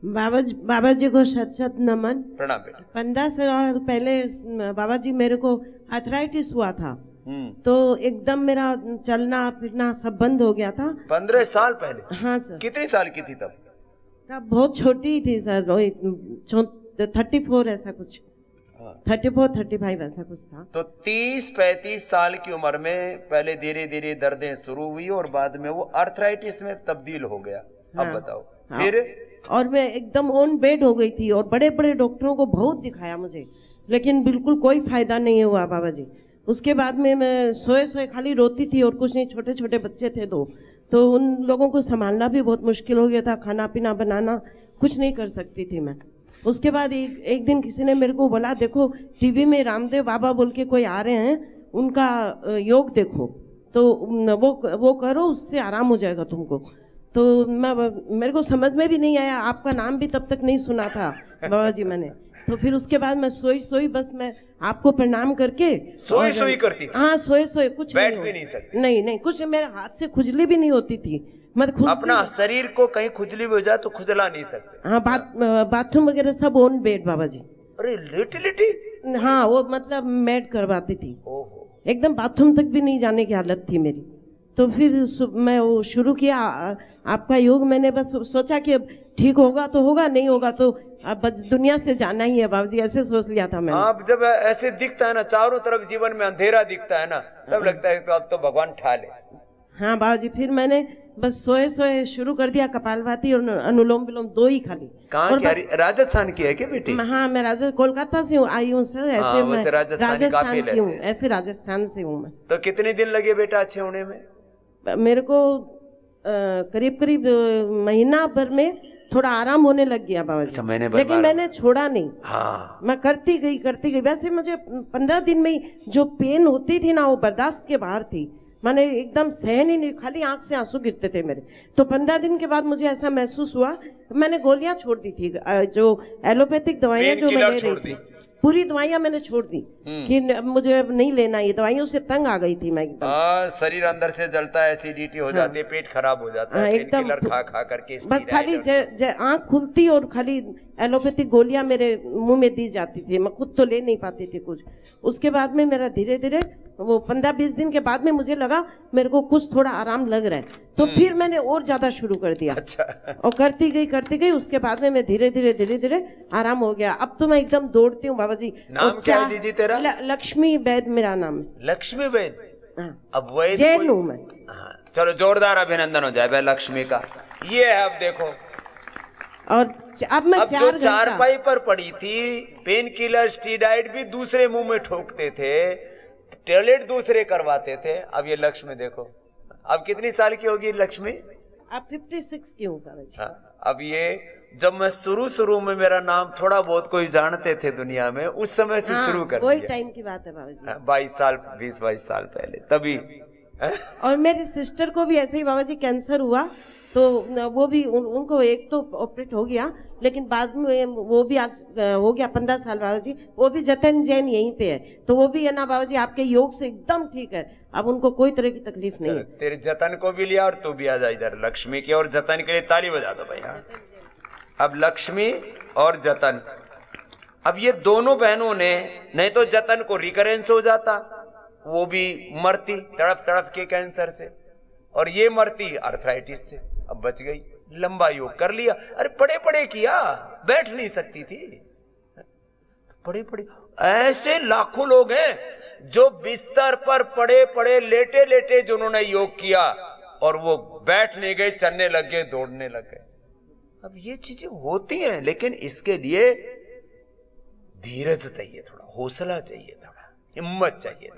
बाबा जी को शत शत नमन। प्रणाम बेटा। 15 साल पहले बाबा जी मेरे को आर्थराइटिस हुआ था, तो एकदम मेरा चलना फिरना सब बंद हो गया था। 15 साल पहले? हाँ सर। कितनी साल की थी तब? तब बहुत छोटी थी सर, 34 ऐसा कुछ, 34-35 ऐसा कुछ था। तो 30-35 साल की उम्र में पहले धीरे धीरे दर्दें शुरू हुई और बाद में वो आर्थराइटिस में तब्दील हो गया। हाँ, अब बताओ। हाँ, फिर? और मैं एकदम ऑन बेड हो गई थी और बड़े बड़े डॉक्टरों को बहुत दिखाया मुझे, लेकिन बिल्कुल कोई फायदा नहीं हुआ बाबा जी। उसके बाद में मैं सोए सोए खाली रोती थी और कुछ नहीं। छोटे छोटे बच्चे थे तो उन लोगों को संभालना भी बहुत मुश्किल हो गया था, खाना पीना बनाना कुछ नहीं कर सकती थी मैं। उसके बाद एक दिन किसी ने मेरे को बोला, देखो टीवी में रामदेव बाबा बोल के कोई आ रहे हैं, उनका योग देखो, तो वो करो, उससे आराम हो जाएगा तुमको। तो मेरे को समझ में भी नहीं आया, आपका नाम भी तब तक नहीं सुना था बाबा जी मैंने। तो फिर उसके बाद मैं सोई बस मैं आपको प्रणाम करके सोई करती थी? हाँ, सोए कुछ बैठ भी नहीं सकती? नहीं कुछ, मेरे हाथ से खुजली भी नहीं होती थी। मतलब अपना शरीर को कहीं खुजली भी हो जाए तो खुजला नहीं सकते? हाँ, बाथरूम वगैरह सब ऑन बेड बाबा जी। अरे लिटिलिटी? हाँ, वो मतलब मेड करवाती थी। ओहो। एकदम बाथरूम तक भी नहीं जाने की हालत थी मेरी। तो फिर मैं वो शुरू किया आपका योग। मैंने बस सोचा कि अब ठीक होगा तो होगा, नहीं होगा तो अब दुनिया से जाना ही है बाबा जी, ऐसे सोच लिया था मैंने। आप जब ऐसे दिखता है ना, चारों तरफ जीवन में अंधेरा दिखता है ना, तब लगता है तो अब तो भगवान ठा ले। हाँ बाबा जी, फिर मैंने बस सोए शुरू कर दिया, कपालभाति और अनुलोम विलोम 2 ही खाली। कहाँ की? राजस्थान की है क्या बेटी? हाँ, मैं कोलकाता से आई हूँ सर। ऐसे मैं राजस्थान की हूँ, ऐसे राजस्थान से हूँ मैं। तो कितने दिन लगे बेटा अच्छे होने में? मेरे को करीब महीना भर में थोड़ा आराम होने लग गया बाबा जी, लेकिन मैंने छोड़ा नहीं। हाँ। मैं करती गई। वैसे मुझे 15 दिन में ही जो पेन होती थी ना, वो बर्दाश्त के बाहर थी। मैंने एकदम सहन ही नहीं, खाली आंख से आंसू गिरते थे मेरे। तो 15 दिन के बाद मुझे ऐसा महसूस हुआ, मैंने गोलियां छोड़ दी थी, जो एलोपैथिक दवाइयां जो मैं ले रही थी, पूरी दवाइयां मैंने छोड़ दी कि मुझे अब नहीं लेना, ये दवाइयों से तंग आ गई थी मैं एकदम। शरीर अंदर से जलता है, एसिडिटी हो जाती है, पेट खराब हो जाता है, एकदम खा करके बस खाली आंख खुलती और खाली एलोपैथिक गोलियां मेरे मुंह में दी जाती थी, मैं खुद तो ले नहीं पाती थी कुछ। उसके बाद में मेरा धीरे धीरे वो 15-20 दिन के बाद में मुझे लगा मेरे को कुछ थोड़ा आराम लग रहा है, तो फिर मैंने और ज्यादा शुरू कर दिया। अच्छा। और करती गई। उसके बाद में मैं धीरे धीरे आराम हो गया। अब तो मैं एकदम दौड़ती हूँ बाबा जी। नाम क्या है जीजी तेरा? लक्ष्मी वैद मेरा नाम है। लक्ष्मी वैद? हाँ। अब वैद जैन हूँ मैं। हाँ, चलो जोरदार अभिनंदन हो जाए भाई लक्ष्मी का। ये है, अब देखो। और अब मैं जो चारपाई पर पड़ी थी, पेन किलर स्टीरॉइड भी दूसरे मुंह में ठोकते थे, टॉयलेट दूसरे करवाते थे। अब ये लक्ष्मी देखो, अब कितनी साल की होगी लक्ष्मी? अब 56 की हूँ। हाँ, अब ये जब मैं शुरू में मेरा नाम थोड़ा बहुत कोई जानते थे दुनिया में, उस समय से शुरू कर दिया। वही टाइम की बात है बाबा जी, 20-22 साल पहले, तभी। और मेरी सिस्टर को भी ऐसे ही बाबा जी कैंसर हुआ, तो वो भी उनको एक तो ऑपरेट हो गया, लेकिन बाद में वो भी आज हो गया 15 साल बाबा जी। वो भी जतन जैन यहीं पे है, तो वो भी है ना बाबा जी आपके योग से एकदम ठीक है, अब उनको कोई तरह की तकलीफ नहीं है। तेरे जतन को भी लिया और तू भी आ जा इधर लक्ष्मी की, और जतन के लिए ताली बजा दो भैया। अब लक्ष्मी और जतन, अब ये दोनों बहनों ने, नहीं तो जतन को रिकरेंस हो जाता, वो भी मरती तड़प के कैंसर से, और ये मरती आर्थराइटिस से। अब बच गई, लंबा योग कर लिया। अरे पड़े किया, बैठ नहीं सकती थी। पड़े ऐसे लाखों लोग हैं जो बिस्तर पर पड़े लेटे जिन्होंने योग किया, और वो बैठ नहीं गए, चलने लग गए, दौड़ने लग गए। अब ये चीजें होती हैं, लेकिन इसके लिए धीरज चाहिए, थोड़ा हौसला चाहिए, थोड़ा हिम्मत चाहिए।